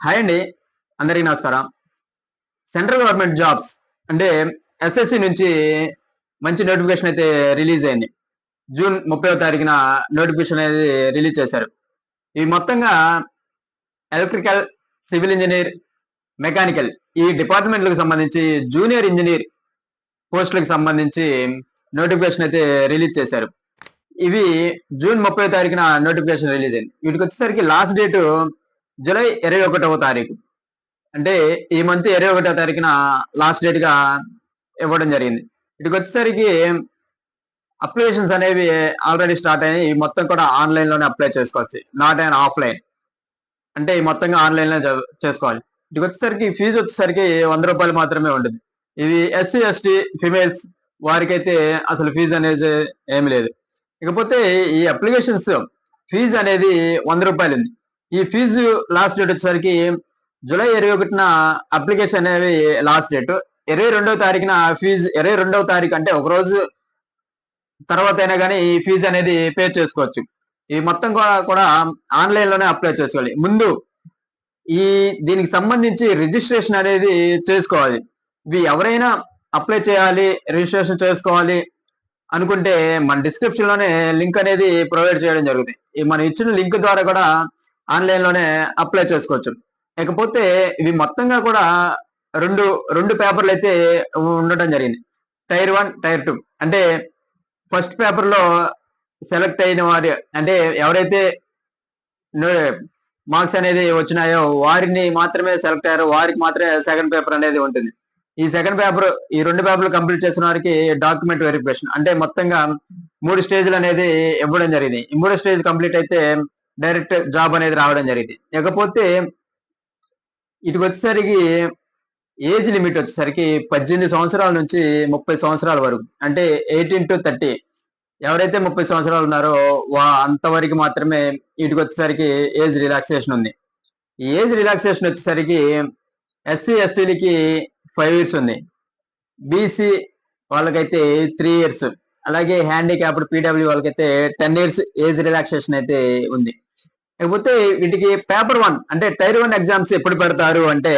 Hi అండి. అందరికీ నమస్కారం. సెంట్రల్ గవర్నమెంట్ జాబ్స్ అంటే ఎస్ఎస్‌సి నుంచి మంచి నోటిఫికేషన్ అయితే రిలీజ్ అయింది. జూన్ 30వ తారీఖున నోటిఫికేషన్ అనేది రిలీజ్ చేశారు. ఈ మొత్తంగా ఎలక్ట్రికల్, సివిల్ ఇంజినీర్, మెకానికల్ ఈ డిపార్ట్‌మెంట్‌లకు సంబంధించి జూనియర్ ఇంజినీర్ పోస్టులకు సంబంధించి నోటిఫికేషన్ అయితే రిలీజ్ చేశారు. ఇవి జూన్ 30వ తారీఖున నోటిఫికేషన్ రిలీజ్ అయింది. వీటికొచ్చేసరికి లాస్ట్ డేటు జూలై 21వ తారీఖు. అంటే ఈ మంత్ 21వ తారీఖున లాస్ట్ డేట్ గా ఇవ్వడం జరిగింది. ఇటుకొచ్చేసరికి అప్లికేషన్స్ అనేవి ఆల్రెడీ స్టార్ట్ అయినాయి. ఈ మొత్తం కూడా ఆన్‌లైన్ లోనే అప్లై చేసుకోవచ్చు. Not and offline. అంటే ఈ మొత్తంగా ఆన్‌లైన్ లో చేసుకోవాలి. ఇటుకొచ్చేసరికి ఫీజు వచ్చేసరికి రూ. 100 మాత్రమే ఉంటుంది. ఇవి ఎస్సీ, ఎస్టీ, ఫిమేల్స్ వారికైతే అసలు ఫీజు అనేది ఏమి లేదు. ఇకపోతే ఈ అప్లికేషన్స్ ఫీజు అనేది రూ. 100 ఉంది. ఈ ఫీజు లాస్ట్ డేట్ వచ్చేసరికి జూలై 21న అప్లికేషన్ అనేవి లాస్ట్ డేట్. 22వ తారీఖున ఫీజు 22వ తారీఖు అంటే ఒక రోజు తర్వాత అయినా కానీ ఈ ఫీజు అనేది పే చేసుకోవచ్చు. ఈ మొత్తం కూడా ఆన్‌లైన్ లోనే అప్లై చేసుకోవాలి. ముందు ఈ దీనికి సంబంధించి రిజిస్ట్రేషన్ అనేది చేసుకోవాలి. ఇవి ఎవరైనా అప్లై చేయాలి, రిజిస్ట్రేషన్ చేసుకోవాలి అనుకుంటే మన డిస్క్రిప్షన్ లోనే లింక్ అనేది ప్రొవైడ్ చేయడం జరుగుతుంది. ఈ మనం ఇచ్చిన లింక్ ద్వారా కూడా ఆన్‌లైన్ లోనే అప్లై చేసుకోవచ్చు. ఇకపోతే ఇవి మొత్తంగా కూడా రెండు రెండు పేపర్లు అయితే ఉండటం జరిగింది. టైర్ 1, టైర్ 2 అంటే ఫస్ట్ పేపర్ లో సెలెక్ట్ అయిన వారి అంటే ఎవరైతే మార్క్స్ అనేది వచ్చినాయో వారిని మాత్రమే సెలెక్ట్ అయ్యారో వారికి మాత్రమే సెకండ్ పేపర్ అనేది ఉంటుంది. ఈ సెకండ్ పేపర్ ఈ రెండు పేపర్లు కంప్లీట్ చేసిన వారికి డాక్యుమెంట్ వెరిఫికేషన్ అంటే మొత్తంగా 3 స్టేజ్లు అనేది ఇవ్వడం జరిగింది. ఈ 3 స్టేజ్ కంప్లీట్ అయితే డైరెక్ట్ జాబ్ అనేది రావడం జరిగింది. ఇకపోతే ఇటుకు వచ్చేసరికి ఏజ్ లిమిట్ వచ్చేసరికి 18 సంవత్సరాల నుంచి 30 సంవత్సరాల వరకు అంటే 18-30 ఎవరైతే 30 సంవత్సరాలు ఉన్నారో అంతవరకు మాత్రమే వీటికి వచ్చేసరికి ఏజ్ రిలాక్సేషన్ ఉంది. ఈ ఏజ్ రిలాక్సేషన్ వచ్చేసరికి ఎస్సీ ఎస్టీలకి 5 ఇయర్స్ ఉంది. బీసీ వాళ్ళకైతే 3 ఇయర్స్ అలాగే హ్యాండిక్యాప్డ్ పీడబ్ల్యూ వాళ్ళకైతే 10 ఇయర్స్ ఏజ్ రిలాక్సేషన్ అయితే ఉంది. లేకపోతే వీటికి పేపర్ 1 అంటే టైర్ 1 ఎగ్జామ్స్ ఎప్పుడు పెడతారు అంటే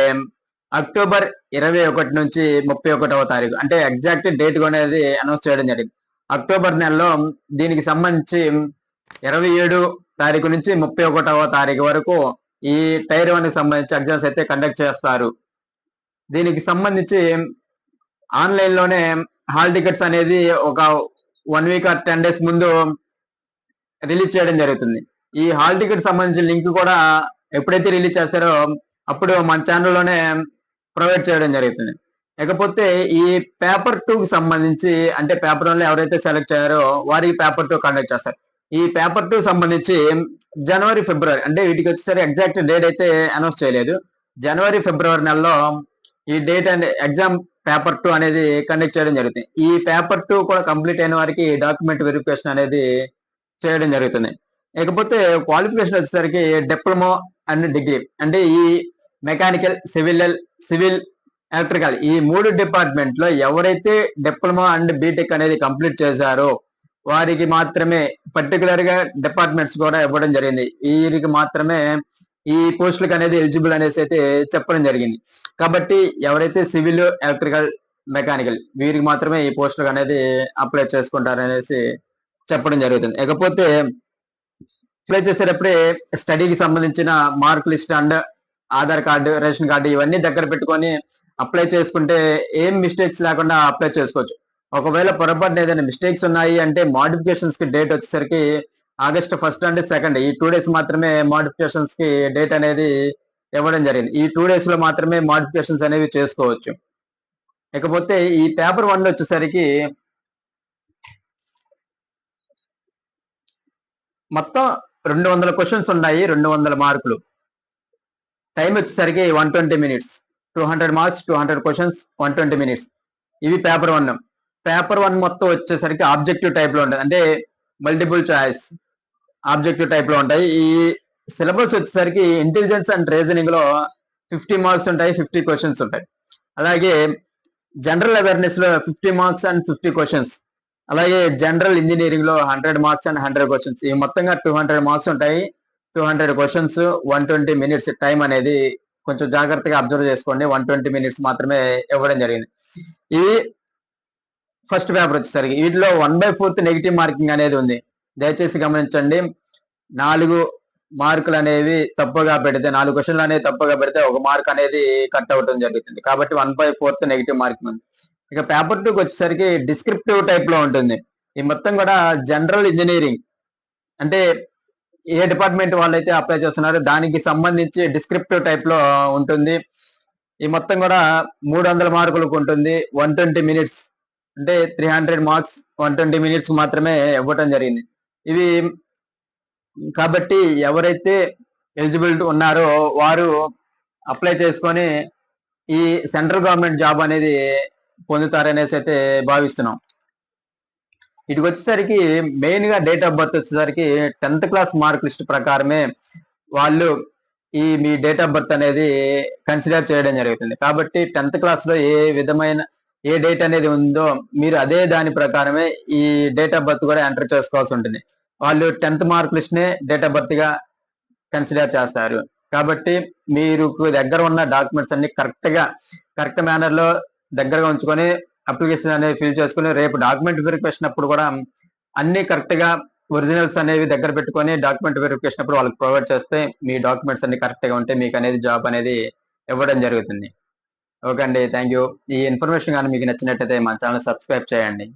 అక్టోబర్ 21 నుంచి 31వ తారీఖు అంటే ఎగ్జాక్ట్ డేట్ అనేది అనౌన్స్ చేయడం జరిగింది. అక్టోబర్ నెలలో దీనికి సంబంధించి 27 తారీఖు నుంచి 31వ తారీఖు వరకు ఈ టైర్ 1 కి సంబంధించి ఎగ్జామ్స్ అయితే కండక్ట్ చేస్తారు. దీనికి సంబంధించి ఆన్‌లైన్ లోనే హాల్ టికెట్స్ అనేది ఒక 1 వీక్ ఆర్ 10 డేస్ ముందు రిలీజ్ చేయడం జరుగుతుంది. ఈ హాల్ టికెట్ సంబంధించిన లింక్ కూడా ఎప్పుడైతే రిలీజ్ చేస్తారో అప్పుడు మన ఛానల్లోనే ప్రొవైడ్ చేయడం జరుగుతుంది. ఇకపోతే ఈ పేపర్ 2కి సంబంధించి అంటే పేపర్ 1లో ఎవరైతే సెలెక్ట్ అయ్యారో వారికి పేపర్ 2 కండక్ట్ చేస్తారు. ఈ పేపర్ 2 సంబంధించి జనవరి, ఫిబ్రవరి అంటే వీటికి వచ్చేసరికి ఎగ్జాక్ట్ డేట్ అయితే అనౌన్స్ చేయలేదు. జనవరి, ఫిబ్రవరి నెలలో ఈ డేట్ అండ్ ఎగ్జామ్ పేపర్ 2 అనేది కండక్ట్ చేయడం జరుగుతుంది. ఈ పేపర్ 2 కూడా కంప్లీట్ అయిన వారికి డాక్యుమెంట్ వెరిఫికేషన్ అనేది చేయడం జరుగుతుంది. ఇకపోతే క్వాలిఫికేషన్ వచ్చేసరికి డిప్లొమా అండ్ డిగ్రీ అంటే ఈ మెకానికల్, సివిల్, ఎలక్ట్రికల్ ఈ 3 డిపార్ట్మెంట్ లో ఎవరైతే డిప్లొమా అండ్ బీటెక్ అనేది కంప్లీట్ చేశారో వారికి మాత్రమే పర్టికులర్ గా డిపార్ట్మెంట్స్ కూడా ఇవ్వడం జరిగింది. వీరికి మాత్రమే ఈ పోస్టులకు అనేది ఎలిజిబుల్ అనేసి అయితే చెప్పడం జరిగింది. కాబట్టి ఎవరైతే సివిల్, ఎలక్ట్రికల్, మెకానికల్ వీరికి మాత్రమే ఈ పోస్టులకు అనేది అప్లై చేసుకుంటారు అనేసి చెప్పడం జరుగుతుంది. ఇకపోతే అప్లై చేసేటప్పుడే స్టడీకి సంబంధించిన mark list and Aadhaar card, ration card ఇవన్నీ దగ్గర పెట్టుకొని అప్లై చేసుకుంటే ఏం మిస్టేక్స్ లేకుండా అప్లై చేసుకోవచ్చు. ఒకవేళ పొరపాటున ఏదైనా మిస్టేక్స్ ఉన్నాయి అంటే మోడిఫికేషన్స్ కి డేట్ వచ్చేసరికి ఆగస్ట్ 1 అండ్ 2 ఈ 2 డేస్ మాత్రమే మోడిఫికేషన్స్ కి డేట్ అనేది ఇవ్వడం జరిగింది. ఈ 2 డేస్ లో మాత్రమే మోడిఫికేషన్స్ అనేవి చేసుకోవచ్చు. ఇకపోతే ఈ పేపర్ 1 వచ్చేసరికి మొత్తం 200 క్వశ్చన్స్ ఉన్నాయి. 200 మార్కులు. టైం వచ్చేసరికి 120 మినిట్స్. 200 marks, 200 questions, 120 minutes. ఇవి పేపర్ 1. పేపర్ 1 మొత్తం వచ్చేసరికి ఆబ్జెక్టివ్ టైప్ లో ఉంటుంది. అంటే మల్టిపుల్ చాయిస్ ఆబ్జెక్టివ్ టైప్ లో ఉంటాయి. ఈ సిలబస్ వచ్చేసరికి ఇంటెలిజెన్స్ అండ్ రీజనింగ్ లో 50 మార్క్స్ ఉంటాయి, 50 క్వశ్చన్స్ ఉంటాయి. అలాగే జనరల్ అవేర్నెస్ లో 50 మార్క్స్ అండ్ 50 క్వశ్చన్స్. అలాగే జనరల్ ఇంజనీరింగ్ లో 100 మార్క్స్ అండ్ 100 క్వశ్చన్స్. ఈ మొత్తంగా 200 మార్క్స్ ఉంటాయి, 200 క్వశ్చన్స్, 120 మినిట్స్ టైం అనేది కొంచెం జాగ్రత్తగా అబ్జర్వ్ చేసుకోండి. 120 మినిట్స్ మాత్రమే ఇవ్వడం జరిగింది. ఇది ఫస్ట్ పేపర్ వచ్చేసరికి వీటిలో 1/4 నెగిటివ్ మార్కింగ్ అనేది ఉంది. దయచేసి గమనించండి. 4 మార్కులు అనేవి తప్పుగా పెడితే 4 క్వశ్చన్లు అనేవి తప్పుగా పెడితే 1 మార్క్ అనేది కట్ అవడం జరుగుతుంది. కాబట్టి 1/4 నెగిటివ్ మార్కింగ్ ఉంది. ఇక పేపర్ 2కి వచ్చేసరికి డిస్క్రిప్టివ్ టైప్ లో ఉంటుంది. ఈ మొత్తం కూడా జనరల్ ఇంజనీరింగ్ అంటే ఏ డిపార్ట్మెంట్ వాళ్ళైతే అప్లై చేస్తున్నారో దానికి సంబంధించి డిస్క్రిప్టివ్ టైప్ లో ఉంటుంది. ఈ మొత్తం కూడా 300 మార్కులకు ఉంటుంది. 120 మినిట్స్ అంటే 300 మార్క్స్ 120 మినిట్స్ మాత్రమే ఇవ్వటం జరిగింది. ఇవి కాబట్టి ఎవరైతే ఎలిజిబిలిటీ ఉన్నారో వారు అప్లై చేసుకొని ఈ సెంట్రల్ గవర్నమెంట్ జాబ్ అనేది పొందుతారనేసి అయితే భావిస్తున్నాం. ఇటుకు వచ్చేసరికి మెయిన్ గా డేట్ ఆఫ్ బర్త్ వచ్చేసరికి 10th క్లాస్ మార్క్ లిస్ట్ ప్రకారమే వాళ్ళు ఈ మీ డేట్ ఆఫ్ బర్త్ అనేది కన్సిడర్ చేయడం జరుగుతుంది. కాబట్టి 10th క్లాస్ లో ఏ విధమైన ఏ డేట్ అనేది ఉందో మీరు అదే దాని ప్రకారమే ఈ డేట్ ఆఫ్ బర్త్ కూడా ఎంటర్ చేసుకోవాల్సి ఉంటుంది. వాళ్ళు 10th మార్క్ లిస్ట్ నే డేట్ ఆఫ్ బర్త్ గా కన్సిడర్ చేస్తారు. కాబట్టి మీరు దగ్గర ఉన్న డాక్యుమెంట్స్ అన్ని కరెక్ట్ మేనర్ లో దగ్గరగా ఉంచుకొని అప్లికేషన్ అనేది ఫిల్ చేసుకుని రేపు డాక్యుమెంట్ వెరిఫికేషన్ అప్పుడు కూడా అన్ని కరెక్ట్ గా ఒరిజినల్స్ అనేవి దగ్గర పెట్టుకొని డాక్యుమెంట్ వెరిఫికేషన్ అప్పుడు వాళ్ళకి ప్రొవైడ్ చేస్తే మీ డాక్యుమెంట్స్ అన్ని కరెక్ట్ గా ఉంటే మీకు అనేది జాబ్ అనేది ఇవ్వడం జరుగుతుంది. ఓకే అండి, థ్యాంక్ యూ. ఈ ఇన్ఫర్మేషన్ కానీ మీకు నచ్చినట్టయితే మా ఛానల్ సబ్స్క్రైబ్ చేయండి.